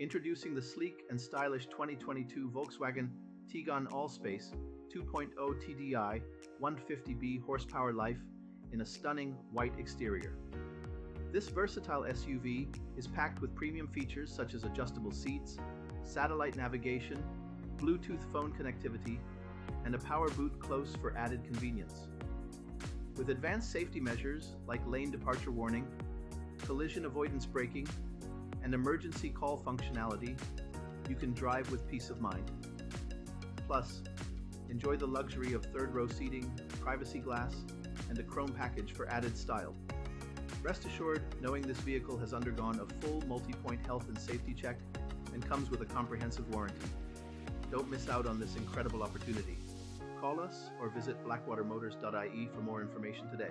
Introducing the sleek and stylish 2022 Volkswagen Tiguan Allspace 2.0 TDI 150B horsepower life in a stunning white exterior. This versatile SUV is packed with premium features such as adjustable seats, satellite navigation, Bluetooth phone connectivity, and a power boot close for added convenience. With advanced safety measures like lane departure warning, collision avoidance braking, and emergency call functionality, you can drive with peace of mind. Plus, enjoy the luxury of third-row seating, privacy glass, and a chrome package for added style. Rest assured knowing this vehicle has undergone a full multi-point health and safety check and comes with a comprehensive warranty. Don't miss out on this incredible opportunity. Call us or visit blackwatermotors.ie for more information today.